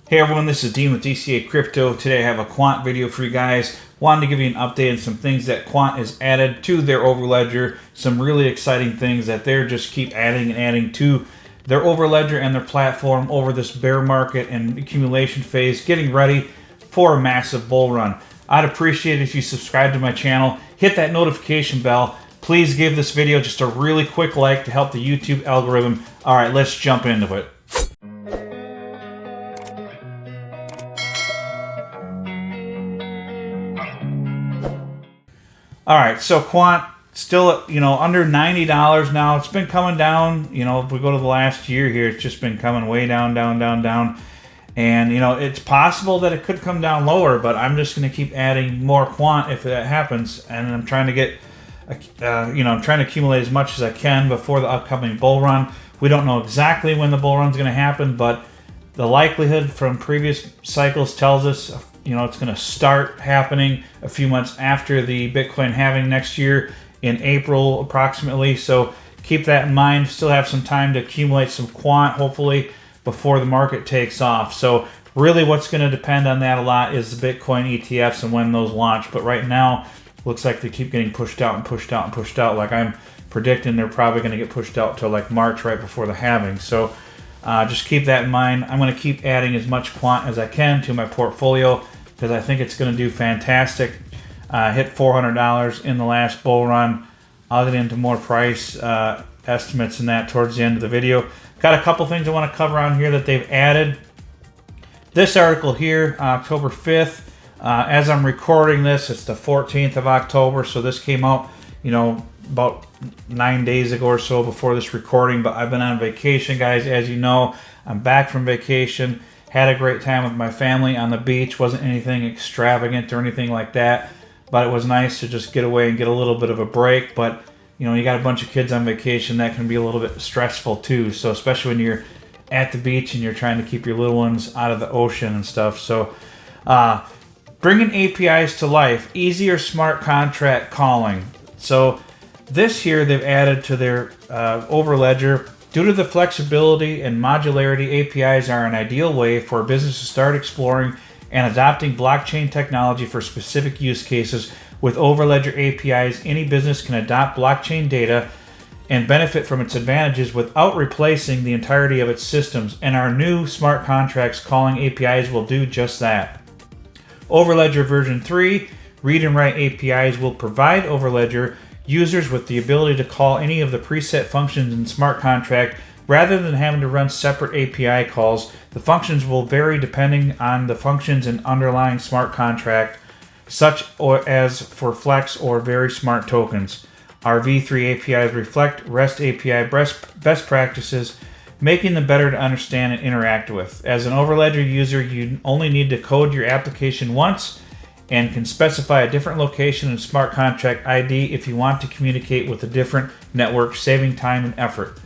Hey everyone, this is Dean with DCA Crypto. Today I have a Quant video for you guys. Wanted to give you an update on some things that Quant has added to their Overledger. Some really exciting things that they're just keep adding and adding to their Overledger and their platform over this bear market and accumulation phase, getting ready for a massive bull run. I'd appreciate it if you subscribe to my channel, hit that notification bell. Please give this video just a really quick like to help the YouTube algorithm. All right, let's jump into it. All right, so Quant still at, under $90 now. It's been coming down. If we go to the last year here, it's just been coming way down, down, down, down. And it's possible that it could come down lower, but I'm just going to keep adding more Quant if that happens. And I'm trying to get, I'm trying to accumulate as much as I can before the upcoming bull run. We don't know exactly when the bull run's going to happen, but the likelihood from previous cycles tells us it's going to start happening a few months after the Bitcoin halving next year in April approximately. So keep that in mind. Still have some time to accumulate some Quant, hopefully, before the market takes off. So really what's going to depend on that a lot is the Bitcoin ETFs and when those launch. But right now, looks like they keep getting pushed out and pushed out and pushed out. Like I'm predicting they're probably going to get pushed out to like March right before the halving. So just keep that in mind. I'm going to keep adding as much Quant as I can to my portfolio because I think it's going to do fantastic. Hit $400 in the last bull run. I'll get into more price estimates and that towards the end of the video. Got a couple things I want to cover on here that they've added. This article here, October 5th. As I'm recording this, it's the 14th of October, so this came out, about 9 days ago or so before this recording, but I've been on vacation, guys. As you know, I'm back from vacation. Had a great time with my family on the beach. Wasn't anything extravagant or anything like that, but it was nice to just get away and get a little bit of a break. But, you got a bunch of kids on vacation, that can be a little bit stressful too. So especially when you're at the beach and you're trying to keep your little ones out of the ocean and stuff. So bringing APIs to life, easier smart contract calling. So this here they've added to their Overledger. Due to the flexibility and modularity, APIs are an ideal way for a business to start exploring and adopting blockchain technology for specific use cases. With Overledger APIs, any business can adopt blockchain data and benefit from its advantages without replacing the entirety of its systems. And our new smart contracts calling APIs will do just that. Overledger version 3, read and write APIs will provide Overledger users with the ability to call any of the preset functions in the smart contract rather than having to run separate API calls. The functions will vary depending on the functions and underlying smart contract, such as for Flex or very smart tokens. Our V3 APIs reflect REST API best practices, making them better to understand and interact with. As an Overledger user, you only need to code your application once and can specify a different location and smart contract ID if you want to communicate with a different network, saving time and effort.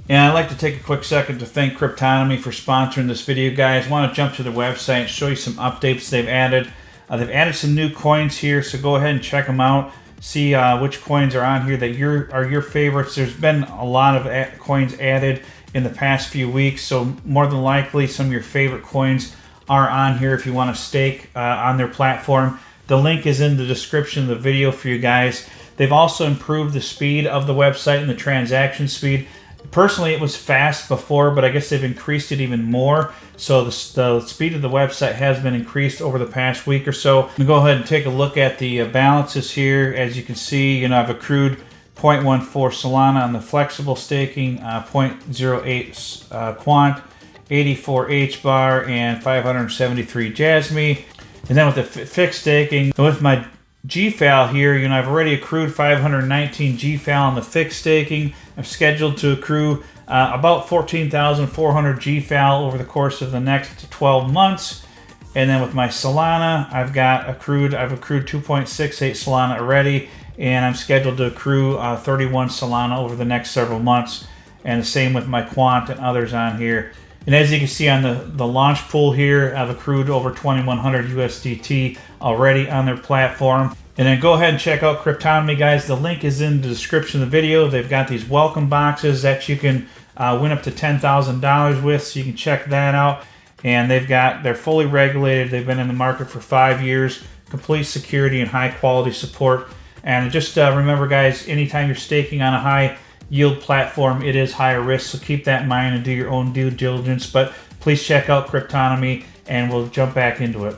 And I'd like to take a quick second to thank Cryptonomos for sponsoring this video, guys. I want to jump to their website and show you some updates they've added. They've added some new coins here, so go ahead and check them out. See which coins are on here that are your favorites. There's been a lot of coins added in the past few weeks, so more than likely some of your favorite coins are on here if you want to stake on their platform. The link is in the description of the video for you guys. They've also improved the speed of the website and the transaction speed. Personally, it was fast before, but I guess they've increased it even more. So the speed of the website has been increased over the past week or so. I'm going to go ahead and take a look at the balances here. As you can see, I've accrued 0.14 Solana on the flexible staking, 0.08 Quant, 84 HBAR, and 573 Jasmy. And then with the fixed staking, with my GFAL here, I've already accrued 519 GFAL on the fixed staking. I'm scheduled to accrue about 14,400 GFAL over the course of the next 12 months. And then with my Solana, I've accrued 2.68 Solana already, and I'm scheduled to accrue 31 Solana over the next several months. And the same with my Quant and others on here. And as you can see on the launch pool here, I've accrued over 2,100 USDT already on their platform. And then go ahead and check out Cryptonomos, guys. The link is in the description of the video. They've got these welcome boxes that you can win up to $10,000 with, so you can check that out. and they're fully regulated. They've been in the market for 5 years, complete security and high quality support. And just remember, guys, anytime you're staking on a high yield platform, it is higher risk, so keep that in mind and do your own due diligence. But please check out Cryptonomy, and we'll jump back into it.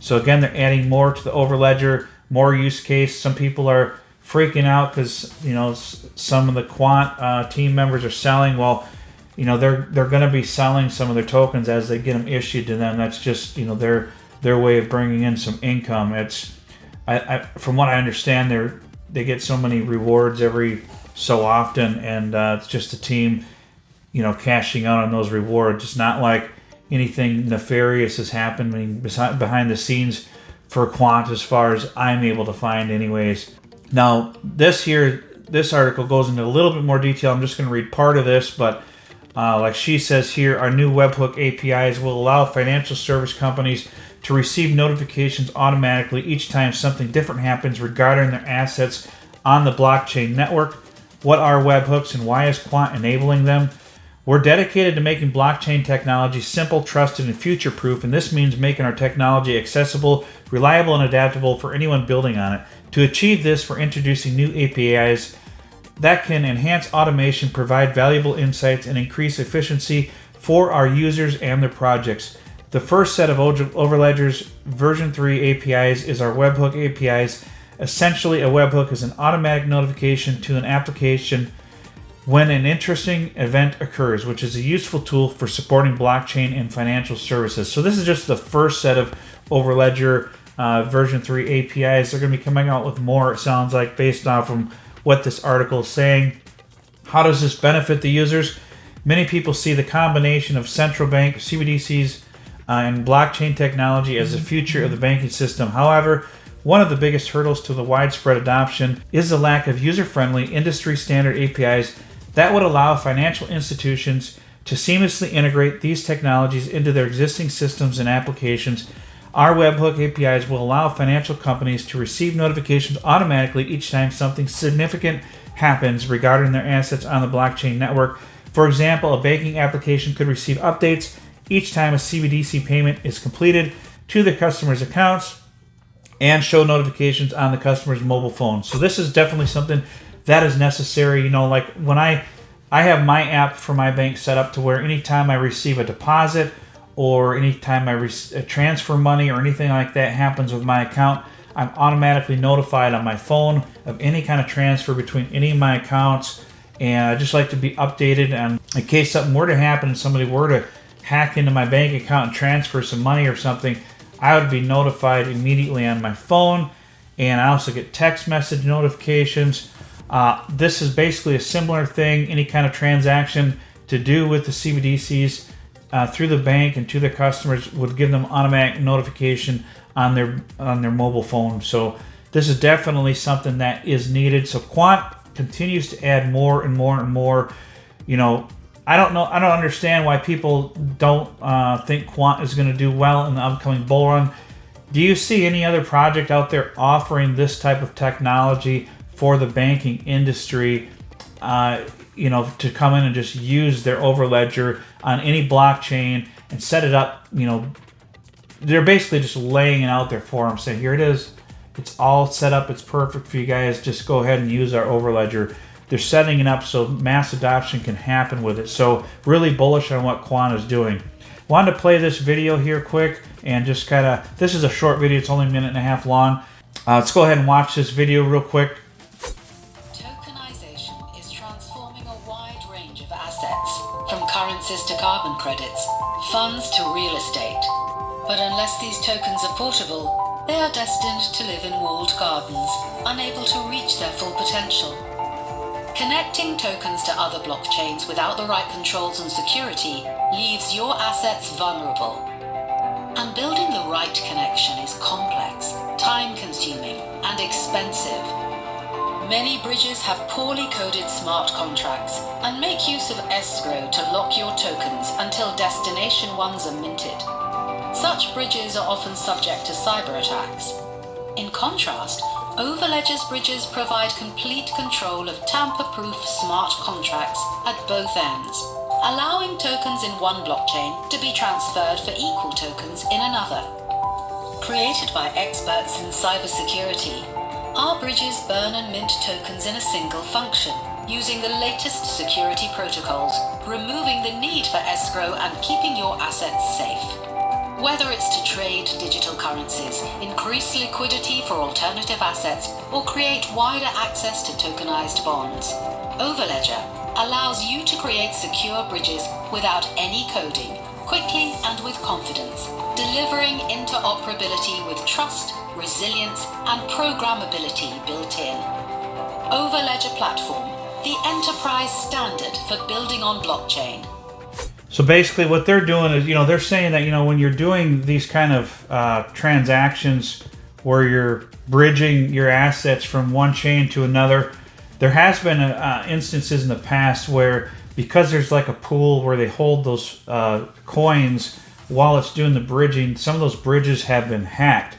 So again, they're adding more to the Overledger, more use case. Some people are freaking out because some of the Quant team members are selling. Well, they're going to be selling some of their tokens as they get them issued to them. That's just their way of bringing in some income. It's from what I understand, they get so many rewards every so often, and it's just a team cashing out on those rewards. It's not like anything nefarious is happening behind the scenes for Quant, as far as I'm able to find anyways. Now this article goes into a little bit more detail. I'm just going to read part of this, but like she says here, our new webhook APIs will allow financial service companies to receive notifications automatically each time something different happens regarding their assets on the blockchain network. What are webhooks and why is Quant enabling them? We're dedicated to making blockchain technology simple, trusted, and future-proof, and this means making our technology accessible, reliable, and adaptable for anyone building on it. To achieve this, we're introducing new APIs that can enhance automation, provide valuable insights, and increase efficiency for our users and their projects. The first set of Overledger's version 3 APIs is our webhook APIs. Essentially, a webhook is an automatic notification to an application when an interesting event occurs, which is a useful tool for supporting blockchain and financial services. So this is just the first set of Overledger version 3 APIs. They're going to be coming out with more, it sounds like, based off from what this article is saying. How does this benefit the users? Many people see the combination of central bank, CBDCs, and blockchain technology as the future of the banking system. However, one of the biggest hurdles to the widespread adoption is the lack of user-friendly, industry-standard APIs that would allow financial institutions to seamlessly integrate these technologies into their existing systems and applications. Our webhook APIs will allow financial companies to receive notifications automatically each time something significant happens regarding their assets on the blockchain network. For example, a banking application could receive updates each time a CBDC payment is completed to the customer's accounts and show notifications on the customer's mobile phone. So this is definitely something that is necessary. Like when I have my app for my bank set up to where anytime I receive a deposit or anytime I transfer money or anything like that happens with my account, I'm automatically notified on my phone of any kind of transfer between any of my accounts. And I just like to be updated, and in case something were to happen and somebody were to hack into my bank account and transfer some money or something, I would be notified immediately on my phone. And I also get text message notifications. This is basically a similar thing, any kind of transaction to do with the CBDCs through the bank and to their customers would give them automatic notification on their mobile phone. So this is definitely something that is needed. So Quant continues to add more and more and more. I don't understand why people don't think Quant is going to do well in the upcoming bull run. Do you see any other project out there offering this type of technology for the banking industry, to come in and just use their Overledger on any blockchain and set it up? They're basically just laying it out there for them, saying, here it is. It's all set up. It's perfect for you guys. Just go ahead and use our Overledger. They're setting it up so mass adoption can happen with it. So really bullish on what Quant is doing. Wanted to play this video here quick and just this is a short video. It's only a minute and a half long. Let's go ahead and watch this video real quick. Tokenization is transforming a wide range of assets, from currencies to carbon credits, funds to real estate. But unless these tokens are portable, they are destined to live in walled gardens, unable to reach their full potential. Connecting tokens to other blockchains without the right controls and security leaves your assets vulnerable. And building the right connection is complex, time-consuming, and expensive. Many bridges have poorly coded smart contracts and make use of escrow to lock your tokens until destination ones are minted. Such bridges are often subject to cyber attacks. In contrast, Overledger's bridges provide complete control of tamper-proof smart contracts at both ends. allowing tokens in one blockchain to be transferred for equal tokens in another. Created by experts in cybersecurity, our bridges burn and mint tokens in a single function, using the latest security protocols, removing the need for escrow and keeping your assets safe. Whether it's to trade digital currencies, increase liquidity for alternative assets, or create wider access to tokenized bonds, Overledger allows you to create secure bridges without any coding, quickly and with confidence, delivering interoperability with trust, resilience, and programmability built in. Overledger Platform, the enterprise standard for building on blockchain. So basically what they're doing is, they're saying that, when you're doing these kind of transactions where you're bridging your assets from one chain to another, there has been instances in the past where, because there's like a pool where they hold those coins while it's doing the bridging, some of those bridges have been hacked.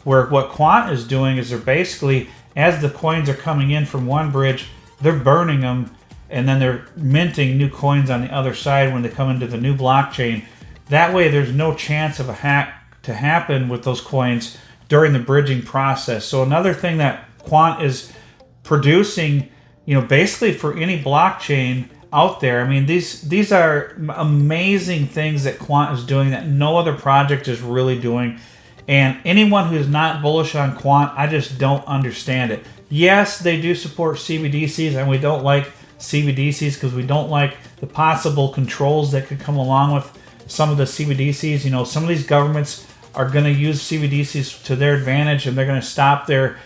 Where what Quant is doing is they're basically, as the coins are coming in from one bridge, they're burning them, and then they're minting new coins on the other side when they come into the new blockchain. That way there's no chance of a hack to happen with those coins during the bridging process. So another thing that Quant is producing, basically for any blockchain out there. I mean, these are amazing things that Quant is doing that no other project is really doing. And anyone who is not bullish on Quant, I just don't understand it. Yes, they do support CBDCs, and we don't like CBDCs because we don't like the possible controls that could come along with some of the CBDCs. Some of these governments are going to use CBDCs to their advantage, and they're going to stop their,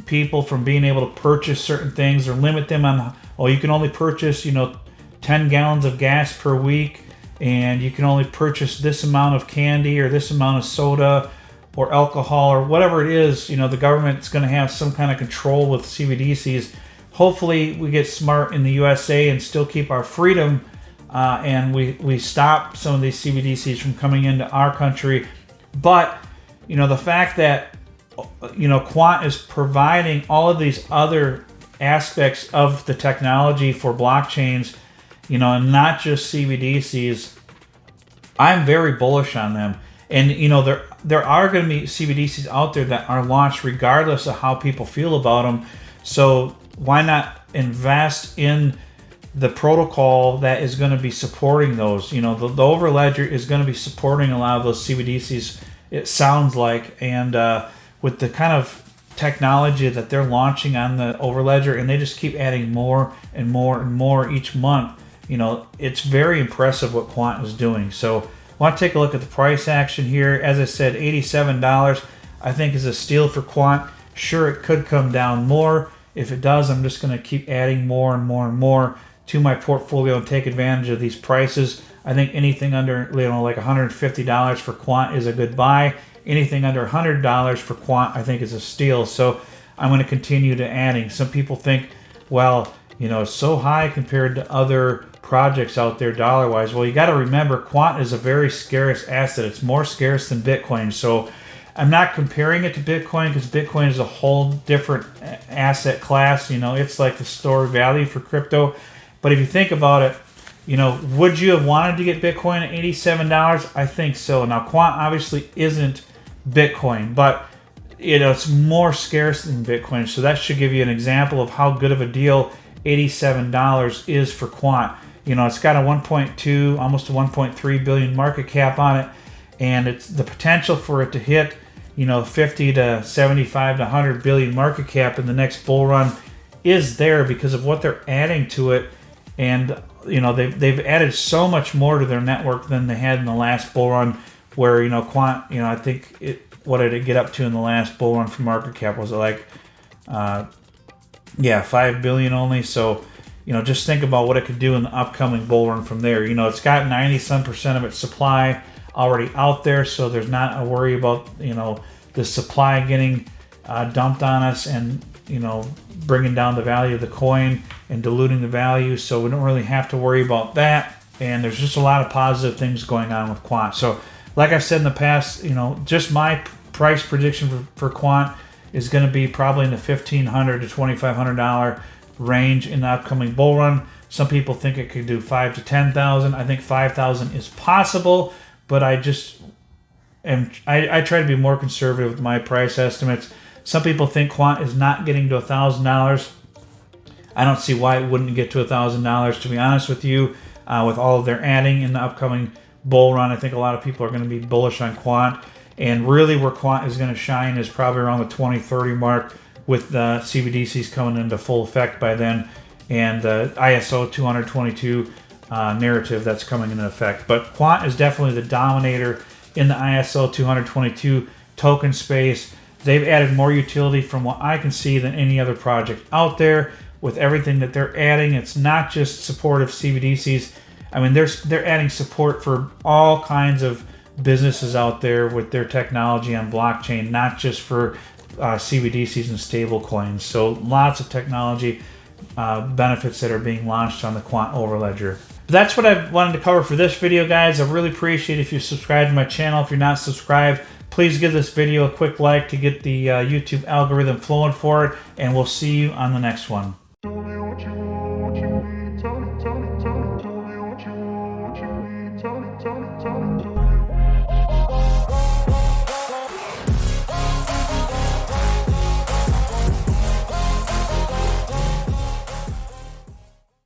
people from being able to purchase certain things, or limit them on, you can only purchase, 10 gallons of gas per week, and you can only purchase this amount of candy or this amount of soda or alcohol or whatever it is. The government's going to have some kind of control with CBDCs. Hopefully we get smart in the USA and still keep our freedom, and we stop some of these CBDCs from coming into our country. But, the fact that, Quant is providing all of these other aspects of the technology for blockchains, and not just CBDCs, I'm very bullish on them. And, there are going to be CBDCs out there that are launched regardless of how people feel about them. So why not invest in the protocol that is going to be supporting those? The Overledger is going to be supporting a lot of those CBDCs, it sounds like. And with the kind of technology that they're launching on the Overledger, and they just keep adding more and more and more each month, it's very impressive what Quant is doing. So I want to take a look at the price action here. As I said, $87 I think is a steal for Quant. Sure, it could come down more. If it does, I'm just going to keep adding more and more and more to my portfolio and take advantage of these prices. I think anything under like $150 for Quant is a good buy. Anything under $100 for Quant, I think, is a steal. So I'm going to continue to adding. Some people think, well, it's so high compared to other projects out there dollar-wise. Well, you got to remember, Quant is a very scarce asset. It's more scarce than Bitcoin. So I'm not comparing it to Bitcoin because Bitcoin is a whole different asset class. It's like the store value for crypto. But if you think about it, would you have wanted to get Bitcoin at $87? I think so. Now, Quant obviously isn't Bitcoin, but it's more scarce than Bitcoin. So that should give you an example of how good of a deal $87 is for Quant. It's got a 1.2, almost a 1.3 billion market cap on it, and it's the potential for it to hit 50 to 75 to 100 billion market cap in the next bull run is there because of what they're adding to it. And they've added so much more to their network than they had in the last bull run, where Quant, I think what did it get up to in the last bull run for market cap? Was it like 5 billion only? So just think about what it could do in the upcoming bull run from there. It's got 90% of its supply already out there, so there's not a worry about the supply getting dumped on us and bringing down the value of the coin and diluting the value. So we don't really have to worry about that. And there's just a lot of positive things going on with Quant. So like I've said in the past, just my price prediction for Quant is going to be probably in the $1,500 to $2,500 range in the upcoming bull run. Some people think it could do 5 to 10,000. I think 5,000 is possible, but I try to be more conservative with my price estimates. Some people think Quant is not getting to $1,000. I don't see why it wouldn't get to $1,000, to be honest with you. With all of their adding in the upcoming bull run, I think a lot of people are going to be bullish on Quant. And really where Quant is going to shine is probably around the 2030 mark, with the CBDCs coming into full effect by then, and the ISO 222 narrative that's coming into effect. But Quant is definitely the dominator in the ISO 222 token space. They've added more utility from what I can see than any other project out there. With everything that they're adding, it's not just support of CBDCs. I mean, they're adding support for all kinds of businesses out there with their technology on blockchain, not just for CBDCs and stable coins. So lots of technology benefits that are being launched on the Quant Overledger. That's what I wanted to cover for this video, guys. I really appreciate if you subscribe to my channel. If you're not subscribed, please give this video a quick like to get the YouTube algorithm flowing for it, and we'll see you on the next one.